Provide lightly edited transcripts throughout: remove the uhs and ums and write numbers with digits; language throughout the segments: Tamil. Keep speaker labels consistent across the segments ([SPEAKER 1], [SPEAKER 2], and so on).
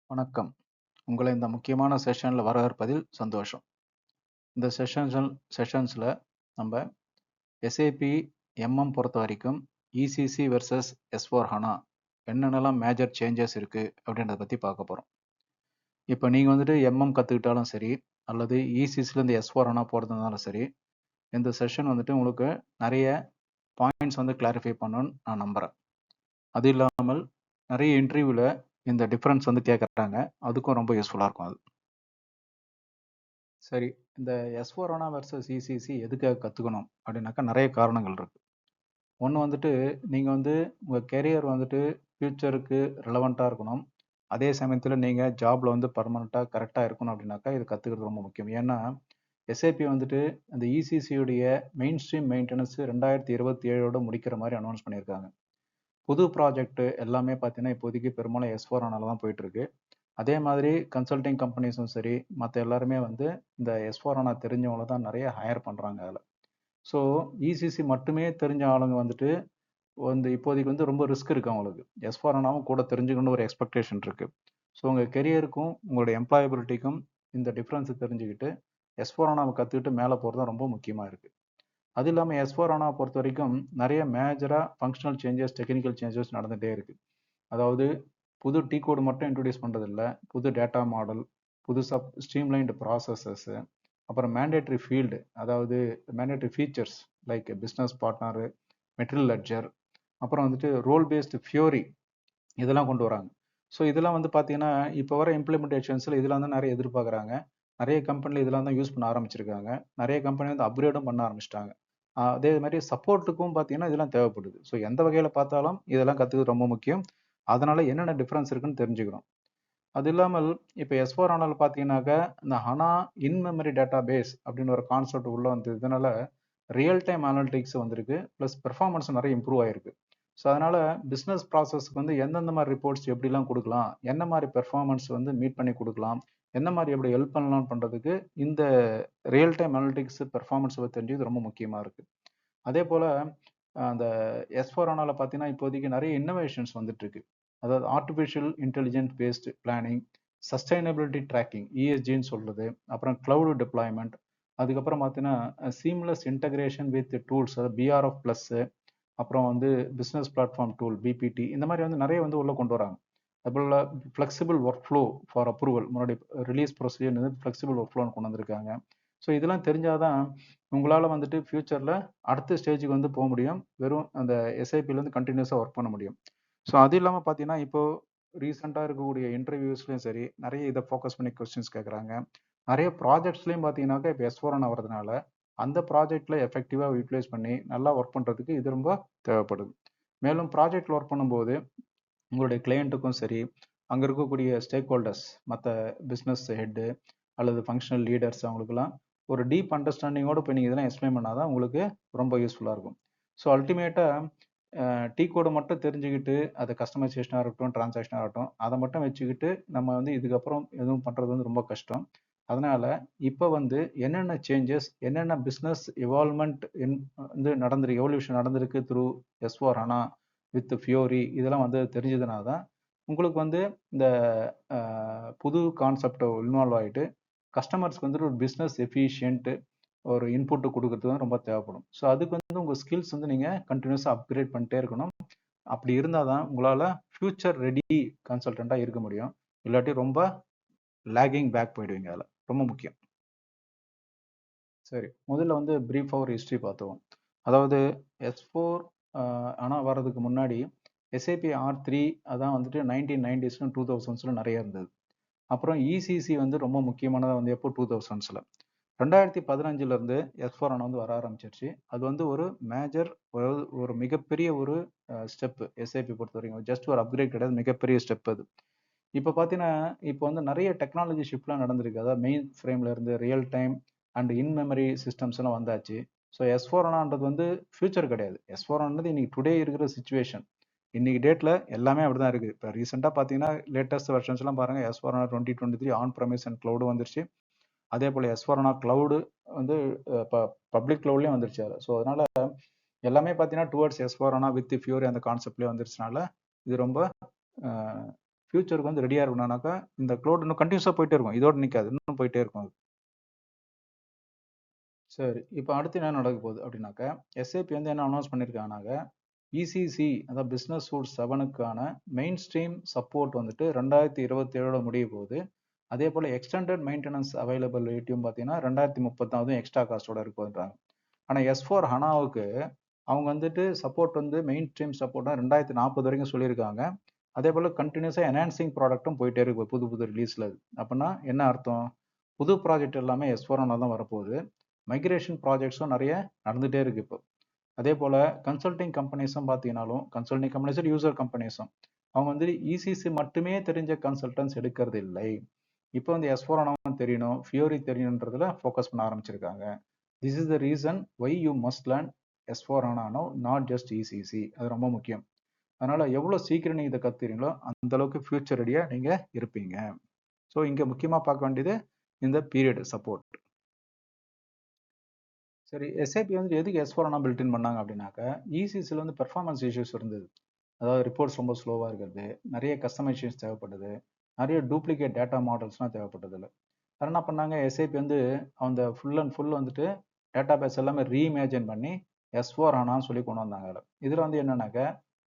[SPEAKER 1] வணக்கம். உங்களை இந்த முக்கியமான செஷன்ல வரவேற்பதில் சந்தோஷம். இந்த செஷன்ஸ்ல நம்ம SAP MM பொறுத்த வரைக்கும் ECC வெர்சஸ் S/4HANA என்னென்னலாம் மேஜர் சேஞ்சஸ் இருக்கு அப்படின்றத பத்தி பார்க்க போறோம். இப்போ நீங்க வந்துட்டு MM கத்துக்கிட்டாலும் சரி, அல்லது ECCல இருந்து S/4HANA போறதுனாலும் சரி, இந்த செஷன் வந்துட்டு உங்களுக்கு நிறைய பாயிண்ட்ஸ் வந்து கிளாரிஃபை பண்ணணும்னு நான் நம்புறேன். அது இல்லாமல் நிறைய இன்டர்வியூல இந்த டிஃபரன்ஸ் வந்து கேட்குறாங்க. அதுக்கும் ரொம்ப யூஸ்ஃபுல்லா இருக்கும் அது. சரி, இந்த S/4HANA வெர்சஸ் ECC எதுக்காக கத்துக்கணும் அப்படின்னாக்கா நிறைய காரணங்கள் இருக்கு. ஒன்று வந்துட்டு நீங்கள் வந்து உங்கள் கெரியர் வந்துட்டு ஃப்யூச்சருக்கு ரிலவெண்ட்டாக இருக்கணும். அதே சமயத்தில் நீங்கள் ஜாப்ல வந்து பர்மனெண்ட்டாக கரெக்டாக இருக்கணும் அப்படின்னாக்கா இது கற்றுக்கிறது ரொம்ப முக்கியம். ஏன்னா SAP வந்துட்டு அந்த ECC-உடைய மெயின் ஸ்ட்ரீம் மெயின்டெனன்ஸ் 2027 முடிக்கிற மாதிரி அனௌன்ஸ் பண்ணியிருக்காங்க. புது ப்ராஜெக்ட் எல்லாமே பார்த்தீங்கன்னா இப்போதைக்கு பெரும்பாலும் S/4HANA தான் போயிட்டு இருக்கு. அதே மாதிரி கன்சல்டிங் கம்பெனிஸும் சரி, மற்ற எல்லாருமே வந்து இந்த S/4HANA தெரிஞ்சவங்கள தான் நிறைய ஹையர் பண்ணுறாங்க அதில். ஸோ ECC மட்டுமே தெரிஞ்ச ஆளுங்க வந்துட்டு இப்போதைக்கு வந்து ரொம்ப ரிஸ்க் இருக்கு அவங்களுக்கு. S/4HANAவும் கூட தெரிஞ்சுக்கணும்னு ஒரு எக்ஸ்பெக்டேஷன் இருக்கு. ஸோ உங்கள் கெரியருக்கும் உங்களுடைய எம்ப்ளாயபிலிட்டிக்கும் இந்த டிஃப்ரென்ஸ் தெரிஞ்சுக்கிட்டு S/4HANAவை கற்றுக்கிட்டு மேலே போகிறது தான் ரொம்ப முக்கியமாக இருக்குது. அது இல்லாமல் S/4HANA பொறுத்த வரைக்கும் நிறைய மேஜராக ஃபங்க்ஷனல் சேஞ்சஸ், டெக்னிக்கல் சேஞ்சஸ் நடந்துகிட்டே இருக்குது. அதாவது புது டீ கோடு மட்டும் இன்ட்ரடியூஸ் பண்ணுறதில்ல, புது டேட்டா மாடல், புதுசாக ஸ்ட்ரீம்லைன்டு ப்ராசஸஸ், அப்புறம் மேண்டேட்ரி ஃபீல்டு, அதாவது mandatory features like business partner, material ledger, அப்புறம் வந்துட்டு ரோல் பேஸ்டு ஃபியூரி இதெல்லாம் கொண்டு வராங்க. ஸோ இதெல்லாம் வந்து பார்த்தீங்கன்னா இப்போ வர இம்ப்ளிமெண்டேஷன்ஸில் இதெல்லாம் தான் நிறைய எதிர்பார்க்குறாங்க. நிறைய கம்பெனியில் இதெல்லாம் தான் யூஸ் பண்ண ஆரம்பிச்சிருக்காங்க. நிறைய கம்பெனி வந்து அப்கிரேடும் பண்ண ஆரம்பிச்சிட்டாங்க. அதே மாதிரி சப்போர்ட்டுக்கும் பார்த்தீங்கன்னா இதெல்லாம் தேவைப்படுது. ஸோ எந்த வகையில் பார்த்தாலும் இதெல்லாம் கற்றுக்கிறது ரொம்ப முக்கியம். அதனால என்னென்ன டிஃப்ரென்ஸ் இருக்குன்னு தெரிஞ்சுக்கிறோம். அது இல்லாமல் இப்போ S/4HANA பார்த்தீங்கன்னாக்கா இந்த HANA in memory database அப்படின்னு ஒரு கான்செப்ட் உள்ள வந்ததுனால ரியல் டைம் அனாலிட்டிக்ஸ் வந்திருக்கு, ப்ளஸ் பெர்ஃபார்மன்ஸ் நிறைய இம்ப்ரூவ் ஆயிருக்கு. ஸோ அதனால பிஸ்னஸ் ப்ராசஸ்க்கு வந்து எந்தெந்த மாதிரி ரிப்போர்ட்ஸ் எப்படிலாம் கொடுக்கலாம், என்ன மாதிரி பெர்ஃபார்மன்ஸ் வந்து மீட் பண்ணி கொடுக்கலாம், என்ன மாதிரி எப்படி ஹெல்ப் பண்ணலாம் பண்ணுறதுக்கு இந்த ரியல் டைம் அனாலிட்டிக்ஸ் பெர்ஃபார்மன்ஸ் தெரிஞ்சது ரொம்ப முக்கியமாக இருக்குது. அதே போல் அந்த S/4HANA பார்த்தீங்கன்னா இப்போதைக்கு நிறைய இன்னோவேஷன்ஸ் வந்துட்டு இருக்கு. அதாவது artificial intelligent based planning, sustainability tracking, ESGன்னு சொல்றது, அப்புறம் கிளவுட் டிப்ளாய்மெண்ட், அதுக்கப்புறம் பார்த்தீங்கன்னா சீம்லெஸ் இன்டகிரேஷன் வித் டூல்ஸ், அதாவது BRF ப்ளஸ், அப்புறம் வந்து பிஸ்னஸ் பிளாட்ஃபார்ம் டூல் BPT, இந்த மாதிரி வந்து நிறைய வந்து உள்ள கொண்டு வராங்க. அதுபோல் flexible work flow for approval, முன்னாடி ரிலீஸ் ப்ரொசீஜர் ஃப்ளெக்சிபிள் ஒர்க் ஃப்ளோன்னு கொண்டு வந்திருக்காங்க. ஸோ இதெல்லாம் தெரிஞ்சாதான் உங்களால் வந்துட்டு ஃப்யூச்சரில் அடுத்த ஸ்டேஜுக்கு வந்து போக முடியும். வெறும் அந்த SAPலேருந்து கண்டினியூஸாக ஒர்க் பண்ண முடியும். ஸோ அது இல்லாமல் பார்த்தீங்கன்னா இப்போ ரீசெண்டாக இருக்கக்கூடிய இன்டர்வியூஸ்லையும் சரி நிறைய இதை ஃபோக்கஸ் பண்ணி கொஸ்டின்ஸ் கேட்குறாங்க. நிறைய ப்ராஜெக்ட்ஸ்லையும் பார்த்தீங்கன்னாக்கா இப்போ S/4HANA வரதுனால அந்த ப்ராஜெக்டில் எஃபெக்டிவாக யூட்டிலைஸ் பண்ணி நல்லா ஒர்க் பண்ணுறதுக்கு இது ரொம்ப தேவைப்படுது. மேலும் ப்ராஜெக்டில் ஒர்க் பண்ணும்போது உங்களுடைய கிளையண்ட்டுக்கும் சரி, அங்கே இருக்கக்கூடிய ஸ்டேக் ஹோல்டர்ஸ், மற்ற பிஸ்னஸ் ஹெட்டு அல்லது ஃபங்க்ஷனல் லீடர்ஸ், அவங்களுக்குலாம் ஒரு டீப் அண்டர்ஸ்டாண்டிங்கோடு போய் நீங்கள் இதெல்லாம் எக்ஸ்பிளைன் பண்ணாதான் உங்களுக்கு ரொம்ப யூஸ்ஃபுல்லாக இருக்கும். ஸோ அல்டிமேட்டாக டீ கோடை மட்டும் தெரிஞ்சுக்கிட்டு அது கஸ்டமைசேஷனாக இருக்கட்டும், டிரான்சாக்ஷனாக இருக்கட்டும், அதை மட்டும் வச்சுக்கிட்டு நம்ம வந்து இதுக்கப்புறம் எதுவும் பண்ணுறது வந்து ரொம்ப கஷ்டம். அதனால இப்போ வந்து என்னென்ன சேஞ்சஸ், என்னென்ன பிஸ்னஸ் இவால்வ்மெண்ட் வந்து எவல்யூஷன் நடந்திருக்கு த்ரூ S/4HANA வித் ஃபியூரி, இதெல்லாம் வந்து தெரிஞ்சதுனால தான் உங்களுக்கு வந்து இந்த புது கான்செப்டை இன்வால்வ் ஆகிட்டு கஸ்டமர்ஸ்க்கு வந்துட்டு ஒரு பிஸ்னஸ் எஃபிஷியன்ட்டு ஒரு இன்புட்டு கொடுக்கறது தான் ரொம்ப தேவைப்படும். ஸோ அதுக்கு வந்து உங்கள் ஸ்கில்ஸ் வந்து நீங்கள் கண்டினியூஸாக அப்கிரேட் பண்ணிட்டே இருக்கணும். அப்படி இருந்தால் தான் உங்களால் ஃப்யூச்சர் ரெடி கன்சல்டண்ட்டாக இருக்க முடியும். இல்லாட்டி ரொம்ப லேகிங் பேக் போயிடுவீங்க. அதில் ரொம்ப முக்கியம். சரி, முதல்ல வந்து பிரீஃபாக ஒரு ஹிஸ்ட்ரி பார்த்துவோம். அதாவது S/4 ஆனால் வர்றதுக்கு முன்னாடி SAP R/3 அதான் வந்துட்டு 1990s 2000s நிறைய இருந்தது. அப்புறம் ECC வந்து ரொம்ப முக்கியமானதாக வந்து எப்போ 2000s 2015 S/4HANA வந்து வர ஆரம்பிச்சிருச்சு. அது வந்து ஒரு மேஜர், ஒரு மிகப்பெரிய ஒரு ஸ்டெப் SAP பொறுத்த வரைக்கும். ஜஸ்ட் ஒரு அப்கிரேட் கிடையாது, மிகப்பெரிய ஸ்டெப் அது. இப்போ பார்த்தீங்கன்னா இப்போ வந்து நிறைய டெக்னாலஜி ஷிஃப்ட்லாம் நடந்திருக்கு. அதாவது மெயின் ஃப்ரேம்ல இருந்து real time and in memory systems எல்லாம் வந்தாச்சு. ஸோ S/4HANAன்றது வந்து ஃபியூச்சர் கிடையாது. S/4HANAன்றது இன்னைக்கு டுடே இருக்கிற சிச்சுவேஷன். இன்னைக்கு டேட்ல எல்லாமே அப்படிதான் இருக்கு. இப்போ ரீசெண்டாக பார்த்தீங்கன்னா லேட்டஸ்ட் வெர்ஷன்ஸ்லாம் பாருங்க, S/4HANA 2023 on premise and cloud வந்துருச்சு. அதே போல் S/4HANA கிளவுடு வந்து பப்ளிக் கிளவுட்லேயும் வந்துருச்சு. ஸோ அதனால எல்லாமே பார்த்தீங்கன்னா டுவர்ட்ஸ் S/4HANA வித் ஃபியூரி அந்த கான்செப்ட்லேயே வந்துருச்சுனால இது ரொம்ப ஃபியூச்சருக்கு வந்து ரெடியாக இருக்கணும்னாக்கா இந்த க்ளோட் இன்னும் கண்டினியூஸாக போயிட்டே இருக்கும், இதோட நிற்காது, இன்னும் போயிட்டே இருக்கும் அது. சரி, இப்போ அடுத்து என்ன நடக்க போகுது அப்படின்னாக்கா, எஸ்ஏபி வந்து என்ன அனௌன்ஸ் பண்ணியிருக்காங்கனாக்க, இசிசி அதாவது பிஸ்னஸ் சூட் 7க்கான மெயின் ஸ்ட்ரீம் சப்போர்ட் வந்துட்டு 2027 முடிய போகுது. அதே போல் எக்ஸ்டெண்டட் மெயின்டெனன்ஸ் அவைலபிலிட்டியும் பார்த்தீங்கன்னா 2030 எக்ஸ்ட்ரா காஸ்டோட இருக்குன்றாங்க. ஆனால் S4 ஹனாவுக்கு அவங்க வந்துட்டு சப்போர்ட் வந்து மெயின் ஸ்ட்ரீம் சப்போர்ட் 2040 வரைக்கும் சொல்லியிருக்காங்க. அதே போல் கண்டினியூஸாக என்ஹான்சிங் ப்ராடக்ட்டும் போயிட்டே இருக்கு புது புது ரிலீஸில். அப்படின்னா என்ன அர்த்தம்? புது ப்ராஜெக்ட் எல்லாமே S4 ஹானா தான் வரப்போகுது. மைக்ரேஷன் ப்ராஜெக்ட்ஸும் நிறைய நடந்துகிட்டே இருக்கு இப்போ. அதே போல் கன்சல்டிங் கம்பெனிஸும் பார்த்தீங்கன்னாலும் கன்சல்டிங் கம்பெனிஸும் யூசர் கம்பெனிஸும் அவங்க வந்து இசிசி மட்டுமே தெரிஞ்ச கன்சல்டன்ஸ் எடுக்கிறது இல்லை. இப்போ வந்து S4 ஹானாவும் தெரியணும், ஃபியோரி தெரியணுன்றதுல ஃபோக்கஸ் பண்ண ஆரம்பிச்சிருக்காங்க. This is the reason why you must learn S4 HANA now, not just ECC. அது ரொம்ப முக்கியம். அதனால எவ்வளோ சீக்கிரம் நீங்கள் இதை கற்றுக்கிறீங்களோ அந்த அளவுக்கு ஃபியூச்சர் ரெடியாக நீங்கள் இருப்பீங்க. ஸோ இங்கே முக்கியமாக பார்க்க வேண்டியது இந்த பீரியட் சப்போர்ட். சரி, எஸ்ஐபி வந்து எதுக்கு S4 HANA பில்டின் பண்ணாங்க அப்படின்னாக்கா, இசிசியில் வந்து பெர்ஃபார்மன்ஸ் இஷ்யூஸ் இருந்தது. அதாவது ரிப்போர்ட்ஸ் ரொம்ப ஸ்லோவாக இருக்கிறது, நிறைய கஸ்டமைசேஷன்ஸ் தேவைப்படுது, நிறைய டூப்ளிகேட் டேட்டா மாடல்ஸ்லாம் தேவைப்பட்டதில்ல. அது என்ன பண்ணாங்க, எஸ்ஐபி வந்து அந்த ஃபுல் அண்ட் ஃபுல் வந்துட்டு டேட்டா பேஸ் எல்லாமே ரீஇமேஜின் பண்ணி S4 HANAன்னு சொல்லி கொண்டு வந்தாங்க. இதில் வந்து என்னன்னாக்க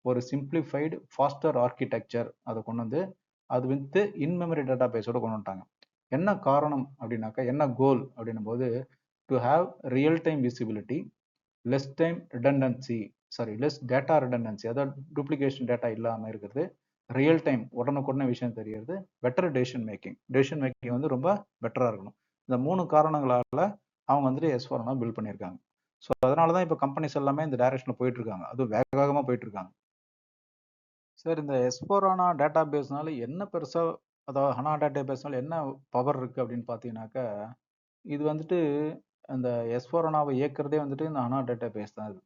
[SPEAKER 1] ஒரு சிம்பிளிஃபைடு ஃபாஸ்டர் ஆர்கிடெக்சர் அதை கொண்டு வந்து அது வித்து இன்மெமரி டேட்டா பேஸோட கொண்டு வந்துட்டாங்க. என்ன காரணம் அப்படின்னாக்கா, என்ன கோல் அப்படின்னும் போது, to have real time visibility, less time redundancy, less data redundancy, அதாவது டூப்ளிகேஷன் டேட்டா இல்லாமல் இருக்கிறது, ரியல் டைம் உடனுக்குடனே விஷயம் தெரிகிறது, பெட்டர் டெசிஷன் மேக்கிங் வந்து ரொம்ப பெட்டராக இருக்கணும். இந்த 3 காரணங்களால் அவங்க வந்துட்டு S4 HANA பில்ட் பண்ணியிருக்காங்க. ஸோ அதனால தான் இப்போ கம்பெனிஸ் எல்லாமே இந்த டைரக்ஷனில் போயிட்டு இருக்காங்க, அதுவும் வேக வேகமாக போயிட்டு இருக்காங்க. சார், இந்த S4 HANA டேட்டா பேஸ்னால என்ன பெருசாக, அதாவது ஹனா டேட்டா பேஸ்னால என்ன பவர் இருக்குது அப்படின்னு பார்த்தீங்கன்னாக்கா, இது வந்துட்டு அந்த S4 HANAவை இயக்கிறதே வந்துட்டு இந்த ஹனா டேட்டா பேஸ் தான்.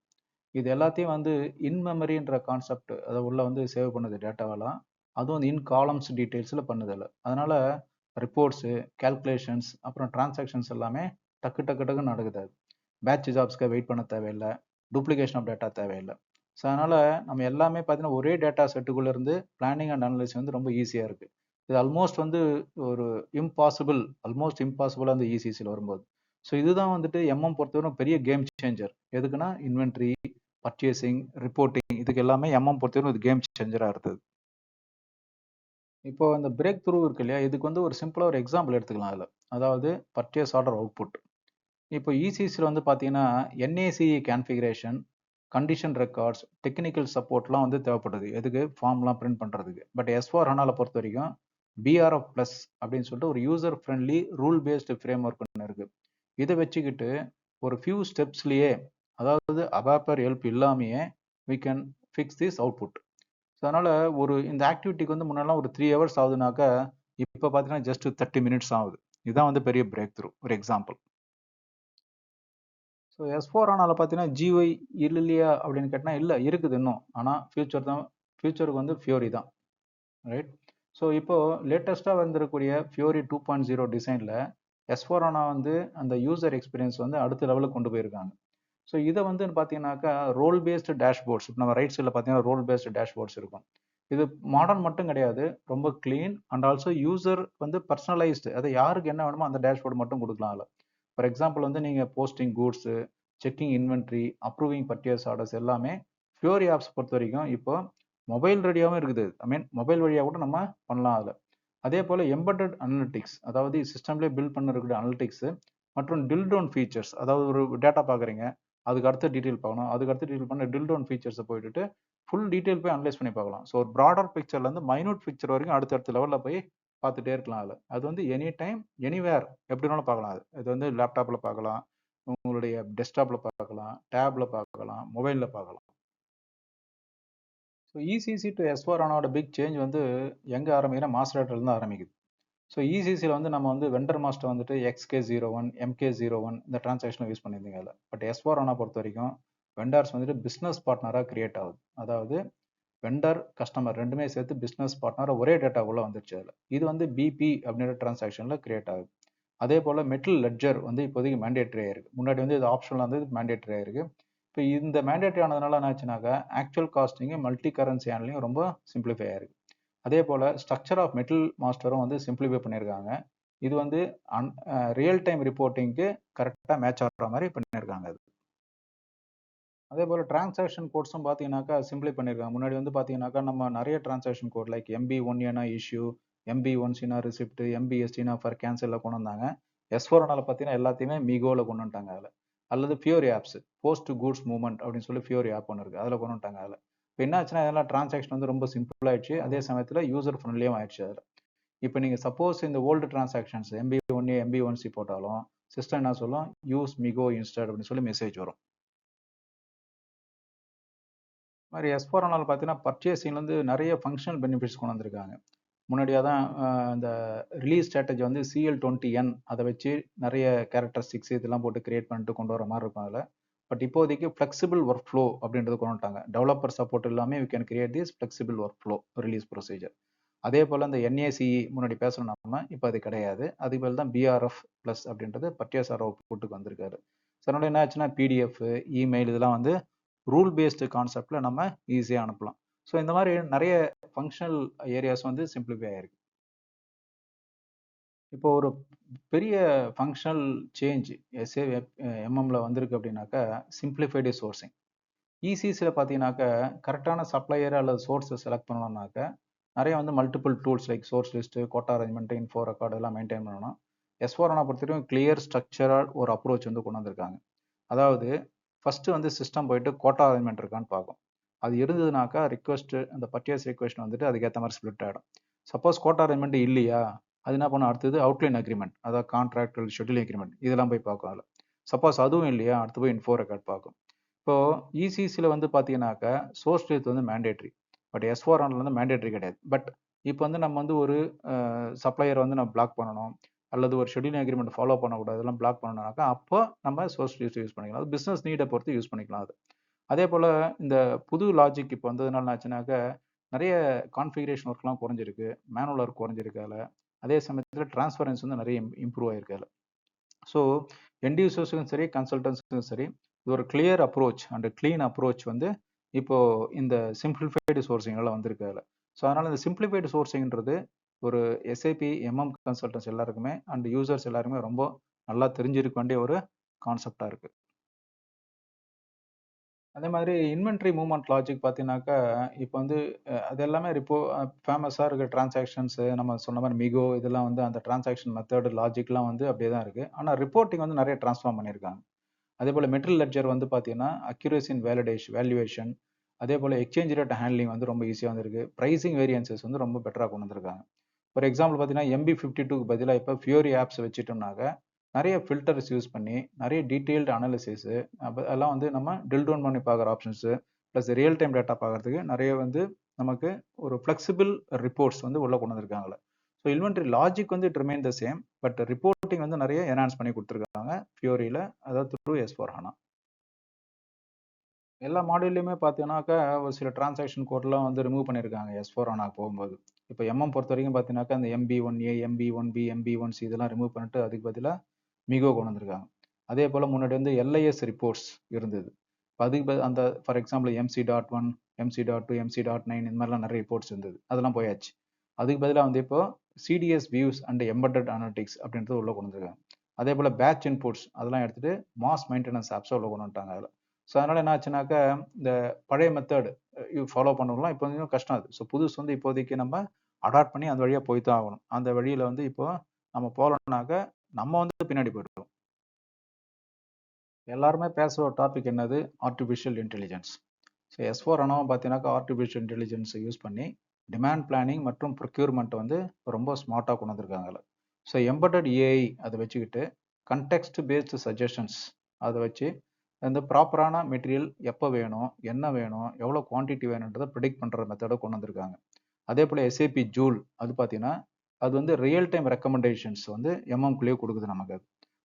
[SPEAKER 1] இது எல்லாத்தையும் வந்து இன் மெமரின்ற கான்செப்ட் அதை உள்ள வந்து சேவ் பண்ணுது டேட்டாவெல்லாம். அதுவும் வந்து இன் காலம்ஸ் டீட்டெயில்ஸில் பண்ணுதில்ல. அதனால ரிப்போர்ட்ஸு, கேல்குலேஷன்ஸ், அப்புறம் டிரான்சாக்ஷன்ஸ் எல்லாமே டக்கு டக்கு டக்குன்னு நடக்குது. அது பேட்ச் ஜாப்ஸ்க்கு வெயிட் பண்ண தேவையில்லை, டூப்ளிகேஷன் ஆஃப் டேட்டா தேவையில்லை. ஸோ அதனால் நம்ம எல்லாமே பார்த்தீங்கன்னா ஒரே டேட்டா செட்டுக்குள்ளே இருந்து பிளானிங் அண்ட் அனலைஸ் வந்து ரொம்ப ஈஸியாக இருக்குது. இது ஆல்மோஸ்ட் வந்து ஒரு ஆல்மோஸ்ட் இம்பாசிபிளாக அந்த இசிசியில் வரும்போது. ஸோ இதுதான் வந்துட்டு எம்எம் பொறுத்தவரை பெரிய கேம் சேஞ்சர். எதுக்குன்னா இன்வென்ட்ரி, பர்ச்சேசிங், ரிப்போர்ட்டிங், இதுக்கு எல்லாமே எம்எம் பொறுத்தவரை இது கேம் சேஞ்சராக இருந்தது. இப்போ இந்த பிரேக் த்ரூ இருக்கு இல்லையா, இதுக்கு வந்து ஒரு சிம்பிளாக ஒரு எக்ஸாம்பிள் எடுத்துக்கலாம். அதில் அதாவது பர்ச்சேஸ் ஆர்டர் அவுட்புட். இப்போ இசிசியில் வந்து பார்த்தீங்கன்னா என்ஏசிஇ கான்ஃபிகரேஷன், கண்டிஷன் ரெக்கார்ட்ஸ், டெக்னிக்கல் சப்போர்ட்லாம் வந்து தேவைப்படுது. எதுக்கு? ஃபார்ம்லாம் பிரிண்ட் பண்ணுறதுக்கு. பட் S4 HANAவில் பொறுத்த வரைக்கும் பிஆர்எஃப் ப்ளஸ் அப்படின்னு சொல்லிட்டு ஒரு user friendly rule based frame work ஒன்று இருக்குது. இதை வச்சுக்கிட்டு ஒரு ஃபியூ ஸ்டெப்ஸ்லேயே, அதாவது அபாப்பர் ஹெல்ப் இல்லாமையே we can fix this output. So அதனால் இந்த ஆக்டிவிட்டிக்கு வந்து முன்னெல்லாம் ஒரு 3 hours ஆகுதுனாக்கா, இப்போ பார்த்தீங்கன்னா ஜஸ்ட் 30 minutes ஆகுது. இதுதான் வந்து பெரிய பிரேக் த்ரூ, ஒரு எக்ஸாம்பிள். ஸோ S4 HANAவில் பார்த்தீங்கன்னா GUI இல்லையா அப்படின்னு கேட்டால் இல்லை, இருக்குது இன்னும். ஆனால் ஃபியூச்சருக்கு வந்து ஃபியோரி தான், ரைட்? ஸோ இப்போது லேட்டஸ்ட்டாக வந்திருக்கக்கூடிய ஃபியோரி 2.0 டிசைனில் S4 HANA வந்து அந்த யூசர் எக்ஸ்பீரியன்ஸ் வந்து அடுத்த லெவலுக்கு கொண்டு போயிருக்காங்க. ஸோ இதை வந்து பார்த்தீங்கன்னாக்கா ரோல் பேஸ்டு டேஷ்போர்ட்ஸ், இப்போ நம்ம ரைட் சைடில் பார்த்தீங்கன்னா ரோல் பேஸ்டு டேஷ்போர்ட்ஸ் இருக்கும். இது மாடர்ன் மட்டும் கிடையாது, ரொம்ப க்ளீன் அண்ட் ஆல்சோ யூசர் வந்து பர்சனலைஸ்டு. அதை யாருக்கு என்ன வேணுமோ அந்த டேஷ்போர்டு மட்டும் கொடுக்கலாம். அதில் ஃபார் எக்ஸாம்பிள் வந்து நீங்கள் posting goods, checking inventory, approving purchase orders எல்லாமே ஃபியோரி ஆப்ஸ் பொறுத்த வரைக்கும் இப்போ மொபைல் ரெடியாகவும் இருக்குது. மொபைல் வழியாக கூட நம்ம பண்ணலாம் அதில். அதே போல் எம்பெட்டட் அனலிட்டிக்ஸ், அதாவது சிஸ்டம்லேயே பில்ட் பண்ணிருக்கிற அனலிட்டிக்ஸு மற்றும் டில் டவுன் ஃபீச்சர்ஸ், அதாவது ஒரு டேட்டா பார்க்குறீங்க, அதுக்கு அடுத்த டீட்டெயில் பார்க்கணும், அதுக்கு அடுத்த டீட்டெயில் பண்ண டில் டவுன் ஃபீச்சர்ஸை போயிட்டு ஃபுல் டீட்டெயில் போய் அனலைஸ் பண்ணி பார்க்கலாம். ஸோ ஒரு ப்ராடர் பிக்சர்லேருந்து மைனூட் பிக்சர் வரைக்கும் அடுத்தடுத்த லெவலில் போய் பார்த்துட்டே இருக்கலாம். அதில் அது வந்து எனி டைம் எனிவேர் எப்படி வேணாலும் பார்க்கலாம். இது வந்து லேப்டாப்பில் பார்க்கலாம், உங்களுடைய டெஸ்க்டாப்பில் பார்க்கலாம், டேப்பில் பார்க்கலாம், மொபைலில் பார்க்கலாம். ஸோ இசிசி டு S4 HANAவோட பிக் சேஞ்ச் வந்து எங்கே ஆரம்பிக்குதுன்னா மாஸ்டர்லேருந்து ஆரம்பிக்குது. ஸோ இசிசியில் வந்து நம்ம வந்து வெண்டர் மாஸ்டர் வந்துட்டு XK01, MK01 இந்த டிரான்சாக்ஷனை யூஸ் பண்ணியிருந்தீங்க அதில். பட் S4 HANA பொறுத்த வரைக்கும் வெண்டர்ஸ் வந்துட்டு பிஸ்னஸ் பார்ட்னராக கிரியேட் ஆகுது. அதாவது வெண்டர் கஸ்டமர் ரெண்டுமே சேர்த்து பிஸ்னஸ் பார்ட்னராக ஒரே டேட்டாக்குள்ளே வந்துருச்சு அதில். இது வந்து பிபி அப்படின்ற டிரான்சாக்ஷனில் கிரியேட் ஆகுது. அதே போல் மெட்டல் லெட்ஜர் வந்து இப்போதைக்கு மேண்டேட்ரி ஆயிருக்கு. முன்னாடி வந்து இது ஆப்ஷனில் வந்து மேண்டேட்ரி ஆயிருக்கு. இப்போ இந்த மேண்டேட்ரி ஆனதுனால என்ன ஆச்சுனாக்கா, actual costing multi currency handling ரொம்ப சிம்பிளிஃபை ஆயிருக்கு. அதே போல் ஸ்ட்ரக்சர் ஆஃப் மெட்டல் மாஸ்டரும் வந்து சிம்பிளிஃபை பண்ணியிருக்காங்க. இது வந்து ரியல் டைம் ரிப்போர்ட்டிங்க்கு கரெக்டாக மேட்ச் ஆகிற மாதிரி பண்ணியிருக்காங்க. அது அதே போல் டிரான்சாக்ஷன் கோட்ஸும் பார்த்தீங்கன்னாக்கா சிம்பிளை பண்ணியிருக்காங்க. முன்னாடி வந்து பார்த்தீங்கன்னாக்கா நம்ம நிறைய டிரான்சாக்ஷன் கோட் லைக் MB1Aனா இஷ்யூ, MB1Cனா ரிசிப்ட், MBSTனா ஃபார் கேன்சலில் கொண்டு வந்தாங்க. S4HANAல பார்த்தீங்கன்னா எல்லாத்தையுமே மிகோவில் கொண்டு வந்துட்டாங்க அதில். அல்லது fury apps, post goods movement அப்படின்னு சொல்லி ஃபியூரி ஆப் ஒன்று இருக்குது, அதில் கொண்டு வந்துட்டாங்க அதில். இப்போ என்ன ஆச்சுன்னா இதெல்லாம் டிரான்சாக்ஷன் வந்து ரொம்ப சிம்பிள் ஆயிடுச்சு, அதே சமயத்தில் யூசர் ஃப்ரெண்ட்லியும் ஆயிடுச்சு அதில். இப்போ நீங்கள் சப்போஸ் இந்த ஓல்டு டிரான்சாக்ஷன்ஸ் MB1A MB1C போட்டாலும் சிஸ்டம் என்ன சொல்லும், யூஸ் மிகோ இன்ஸ்டட் அப்படின்னு சொல்லி மெசேஜ் வரும். மாதிரி S4HANAல பார்த்தீங்கன்னா பர்ச்சேசிங்லேருந்து நிறைய ஃபங்க்ஷனல் பெனிஃபிட்ஸ் கொண்டு வந்திருக்காங்க. முன்னாடியாக தான் இந்த ரிலீஸ் ஸ்ட்ராட்டஜி வந்து CL20N அதை வச்சு நிறைய கேரக்டரிஸ்டிக்ஸ் இதெல்லாம் போட்டு கிரியேட் பண்ணிட்டு கொண்டு வர மாதிரி இருக்கும் அதில். பட் இப்போதைக்கு ஃப்ளெக்சிபிள் ஒர்க் ஃப்ளோ அப்படின்றது கொண்டு வந்துட்டாங்க. டெவலப்பர் சப்போர்ட் இல்லாமல் we can create this flexible work flow release procedure. அதே போல் இந்த NACE முன்னாடி பேசணும் நம்ம, இப்போ அது கிடையாது. அதுக்கு பதில் தான் BRF ப்ளஸ் அப்படின்றது பர்ச்சேசர் அவுட்புட்டுக்கு வந்திருக்காரு. ஸோ அதனால என்ன ஆச்சுன்னா PDF, இமெயில் இதெல்லாம் வந்து ரூல் பேஸ்டு கான்செப்டில் நம்ம ஈஸியாக அனுப்பலாம். ஸோ இந்த மாதிரி நிறைய ஃபங்க்ஷனல் ஏரியாஸ் வந்து சிம்பிளிஃபை ஆயிருக்கு. இப்போ ஒரு பெரிய ஃபங்க்ஷனல் சேஞ்ச் SAMMல வந்திருக்கு அப்படின்னாக்கா சிம்பிளிஃபைடு சோர்சிங். ECCயில் பார்த்தீங்கன்னாக்கா கரெக்டான சப்ளையர் அல்லது சோர்ஸை செலக்ட் பண்ணணும்னாக்கா நிறைய வந்து multiple tools like source list, quota arrangement, info record எல்லாம் மெயின்டைன் பண்ணணும். S4HANA பொறுத்த வரைக்கும் கிளியர் ஸ்ட்ரக்சரல் ஒரு அப்ரோச் வந்து கொண்டு வந்திருக்காங்க. அதாவது ஃபர்ஸ்ட் வந்து சிஸ்டம் போயிட்டு கோட்டா அரேஞ்ச்மெண்ட் இருக்கான்னு பார்க்கும். அது இருந்ததுனாக்கா ரிக்வஸ்ட், அந்த பர்ச்சேஸ் ரிக்வஸ்ட் வந்துட்டு அதுக்கேற்ற மாதிரி ஸ்ப்ளிட் ஆகிடும். சப்போஸ் கோட்டா அரேஞ்ச்மெண்ட் இல்லையா, அது என்ன பண்ணும், அடுத்தது அவுட்லைன் அக்ரிமெண்ட், அதாவது கான்ட்ராக்ட் ஷெட்யூலிங் அக்ரிமெண்ட் இதெல்லாம் போய் பார்க்கும் அதில். சப்போஸ் அதுவும் இல்லையா, அடுத்து போய் இன்ஃபோ ரெக்கார்ட் பார்க்கும். இப்போ ECCயில் வந்து பார்த்தீங்கன்னாக்கா சோர்ஸ் லிஸ்ட் வந்து மேண்டேட்ரி, பட் S4HANAல வந்து மேண்டேட்ரி கிடையாது. பட் இப்போ வந்து நம்ம வந்து ஒரு சப்ளையர் வந்து நம்ம பிளாக் பண்ணணும் அல்லது ஒரு ஷெட்யூலிங் அக்ரிமெண்ட் ஃபாலோ பண்ணக்கூடாது இதெல்லாம் பிளாக் பண்ணணும்னாக்கா அப்போ நம்ம சோர்ஸ் லிஸ்ட் யூஸ் பண்ணிக்கலாம். அது பிஸ்னஸ் நீடை பொறுத்து யூஸ் பண்ணிக்கலாம். அது அதே போல் இந்த புது லாஜிக் இப்போ வந்ததுனால ஆச்சுனாக்கா நிறைய கான்ஃபிகரேஷன் ஒர்க்லாம் குறைஞ்சிருக்கு, மேனுவல் ஒர்க் குறைஞ்சிருக்கு அதில். அதே சமயத்தில் டிரான்ஸ்பரன்ஸ் வந்து நிறைய இம்ப்ரூவ் ஆயிருக்கு அதில். ஸோ எண்ட் யூசர்ஸுக்கும் சரி கன்சல்டன்ஸுக்கும் சரி இது ஒரு clear approach and clean approach வந்து இப்போ இந்த சிம்பிளிஃபைடு சோர்சிங்ல வந்திருக்கு அதில். ஸோ அதனால் இந்த சிம்பிளிஃபைடு சோர்சிங்ன்றது ஒரு SAP MM கன்சல்டன்ஸ் எல்லாருக்குமே அண்ட் யூசர்ஸ் எல்லாருமே ரொம்ப நல்லா தெரிஞ்சிருக்க வேண்டிய ஒரு கான்செப்டாக இருக்குது. அதே மாதிரி இன்வென்ட்ரி மூவ்மெண்ட் லாஜிக் பார்த்தீங்கன்னாக்கா இப்போ வந்து அது எல்லாமே ஃபேமஸாக இருக்கிற டிரான்சாக்ஷன்ஸு நம்ம சொன்ன மாதிரி மிகோ இதெல்லாம் வந்து அந்த டிரான்சாக்ஷன் மெத்தட் லாஜிக்லாம் வந்து அப்படியே தான் இருக்குது. ஆனால் ரிப்போர்ட்டிங் வந்து நிறைய ட்ரான்ஸ்ஃபார்ம் பண்ணியிருக்காங்க. அதே போல் மெட்டீரியல் லெட்ஜர் வந்து பார்த்தீங்கன்னா அக்யூரேசி இன் வேல்யூவேஷன், அதே போல் எக்ஸ்சேஞ்ச் ரேட் ஹேண்ட்லிங் வந்து ரொம்ப ஈஸியாக வந்திருக்கு. ப்ரைசிங் வேரியன்சஸ் வந்து ரொம்ப பெட்டராக கொண்டு வந்திருக்காங்க. ஃபார் எக்ஸாம்பிள் பார்த்தீங்கன்னா MB52க்கு பதிலாக இப்போ ஃபியூரி ஆப்ஸ் வச்சுட்டோம்னாக்க நிறைய ஃபில்டர்ஸ் யூஸ் பண்ணி நிறைய டீட்டெயில்டு அனாலிசிஸு அதெல்லாம் வந்து நம்ம டில் டவுன் பண்ணி பார்க்குற options plus real time data பார்க்குறதுக்கு நிறைய வந்து நமக்கு ஒரு ஃப்ளெக்சிபிள் ரிப்போர்ட்ஸ் வந்து உள்ளே கொண்டு வந்திருக்காங்களே. ஸோ இன்வென்ட்ரி லாஜிக் வந்து it remain the same, but reporting வந்து நிறைய என்ஹான்ஸ் பண்ணி கொடுத்துருக்காங்க ஃபியூரியில், அதாவது த்ரூ S4HANA. எல்லா மாடியூல்லையுமே பார்த்தீங்கன்னாக்கா ஒரு சில டிரான்சாக்ஷன் கோட்லாம் வந்து ரிமூவ் பண்ணியிருக்காங்க S4HANA போகும்போது. இப்போ MM பொறுத்த வரைக்கும் பார்த்தீங்கன்னாக்கா இந்த MB1A, MB1B, MB1C இதெல்லாம் ரிமூவ் பண்ணிட்டு அதுக்கு பதிலாக மிகோ கொண்டு வந்திருக்காங்க. அதே போல் முன்னாடி வந்து LIS ரிப்போர்ட்ஸ் இருந்தது. இப்போ அதுக்கு அந்த for example MC.1, MC.2, MC.9 இந்த மாதிரிலாம் நிறைய ரிப்போர்ட்ஸ் இருந்தது, அதெல்லாம் போயாச்சு. அதுக்கு பதிலாக வந்து இப்போ CDS views and embedded analytics அப்படின்றது உள்ள கொண்டு வந்திருக்காங்க. அதே போல் பேட்ச் இன்புட்ஸ் அதெல்லாம் எடுத்துட்டு மாஸ் மெயின்டெனன்ஸ் ஆப்ஸை உள்ள கொண்டு வந்துட்டாங்க அதில். ஸோ அதனால என்ன ஆச்சுனாக்கா இந்த பழைய மெத்தட் ஃபாலோ பண்ணலாம் இப்போ கொஞ்சம் கஷ்டம் அது. ஸோ புதுசு வந்து இப்போதைக்கு நம்ம அடாப்ட் பண்ணி அந்த வழியாக போய் தான் ஆகணும். அந்த வழியில் வந்து இப்போ நம்ம போகலனாக்க நம்ம வந்து பின்னாடி போயிடுவோம். எல்லாருமே பேசுகிற ஒரு டாபிக் என்னது, ஆர்டிஃபிஷியல் இன்டெலிஜென்ஸ். ஸோ S4HANA பார்த்தீங்கன்னாக்கா ஆர்டிஃபிஷியல் இன்டெலிஜென்ஸை யூஸ் பண்ணி டிமாண்ட் பிளானிங் மற்றும் ப்ரொக்யூர்மெண்ட் வந்து ரொம்ப ஸ்மார்ட்டாக கொண்டு வந்திருக்காங்க. ஸோ எம்பெட்டட் AI அதை வச்சுக்கிட்டு கண்டெக்ஸ்ட் பேஸ்டு சஜஷன்ஸ் அதை வச்சு அந்த ப்ராப்பரான மெட்டீரியல் எப்போ வேணும், என்ன வேணும், எவ்வளோ குவான்டிட்டி வேணுன்றதை ப்ரிடிக்ட் பண்ணுற மெத்தடை கொண்டு வந்திருக்காங்க. அதே போல் SAP ஜூல் அது பார்த்தீங்கன்னா அது வந்து ரியல் டைம் ரெக்கமெண்டேஷன்ஸ் வந்து MMக்குள்ளேயே கொடுக்குது நமக்கு.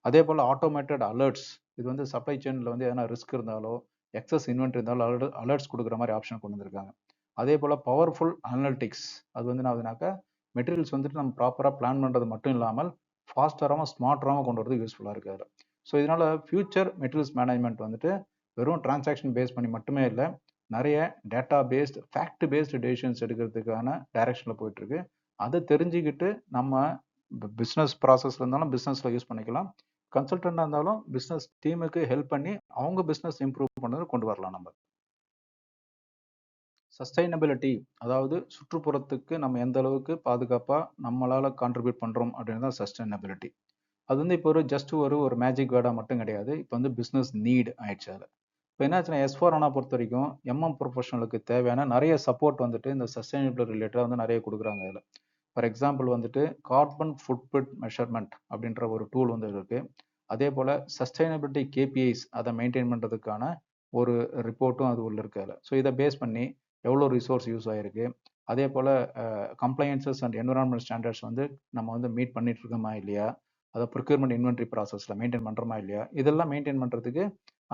[SPEAKER 1] அதே போல் ஆட்டோமேட்டட் அலர்ட்ஸ், இது வந்து சப்ளை செயினில் வந்து எதனா ரிஸ்க் இருந்தாலோ எக்ஸஸ் இன்வென்ட்ரி இருந்தாலும் அலர்ட்ஸ் கொடுக்குற மாதிரி ஆப்ஷன் கொண்டு வந்திருக்காங்க. அதே போல் பவர்ஃபுல் அனலிட்டிக்ஸ், அது வந்து என்ன ஆகுதுனாக்கா மெட்டீரியல்ஸ் வந்துட்டு நம்ம ப்ராப்பராக பிளான் பண்ணுறது மட்டும் இல்லாமல் ஃபாஸ்டராகவும் ஸ்மார்ட்டராகவும் கொண்டு வரது யூஸ்ஃபுல்லாக இருக்குது. ஸோ இதனால் ஃபியூச்சர் மெட்டீரியல்ஸ் மேனேஜ்மெண்ட் வந்துட்டு வெறும் டிரான்சாக்ஷன் பேஸ் பண்ணி மட்டுமே இல்லை, நிறைய data based fact based decisions எடுக்கிறதுக்கான டைரக்ஷனில் போயிட்டுருக்கு. அதை தெரிஞ்சுக்கிட்டு நம்ம பிஸ்னஸ் ப்ராசஸில் இருந்தாலும் பிஸ்னஸில் யூஸ் பண்ணிக்கலாம். கன்சல்டண்டாக இருந்தாலும் பிஸ்னஸ் டீமுக்கு ஹெல்ப் பண்ணி அவங்க பிஸ்னஸ் இம்ப்ரூவ் பண்ணதை கொண்டு வரலாம் நம்ம. சஸ்டைனபிலிட்டி, அதாவது சுற்றுப்புறத்துக்கு நம்ம எந்த அளவுக்கு பாதுகாப்பாக நம்மளால் கான்ட்ரிபியூட் பண்ணுறோம் அப்படின்னு தான் சஸ்டைனபிலிட்டி. அது வந்து இப்போ ஒரு மேஜிக் வேர்டாக மட்டும் கிடையாது. இப்போ வந்து பிஸ்னஸ் நீட் ஆயிடுச்சு அதில். இப்போ என்னாச்சுன்னா S4HANA பொறுத்த வரைக்கும் எம்எம் ப்ரொஃபஷனலுக்கு தேவையான நிறைய சப்போர்ட் வந்துட்டு இந்த சஸ்டைனபிலிட்டி ரிலேட்டடாக வந்து நிறைய கொடுக்குறாங்க அதில். ஃபார் எக்ஸாம்பிள் வந்துட்டு கார்பன் ஃபுட்பிரிண்ட் மெஷர்மெண்ட் அப்படின்ற ஒரு டூல் வந்து இருக்குது. அதே போல் சஸ்டைனபிலிட்டி KPIs அதை மெயின்டைன் பண்ணுறதுக்கான ஒரு ரிப்போர்ட்டும் அது உள்ள இருக்கு அதில். ஸோ இதை பேஸ் பண்ணி எவ்வளோ ரிசோர்ஸ் யூஸ் ஆகிருக்கு, அதே போல் கம்ப்ளையன்சஸ் அண்ட் என்விரான்மெண்ட் ஸ்டாண்டர்ட்ஸ் வந்து நம்ம வந்து மீட் பண்ணிட்டு இருக்கோமா இல்லையா, அதை ப்ரொக்யூர்மெண்ட் இன்வென்ட்ரி ப்ராசஸில் மெயின்டைன் பண்ணுறோமா இல்லையா, இதெல்லாம் மெயின்டைன் பண்ணுறதுக்கு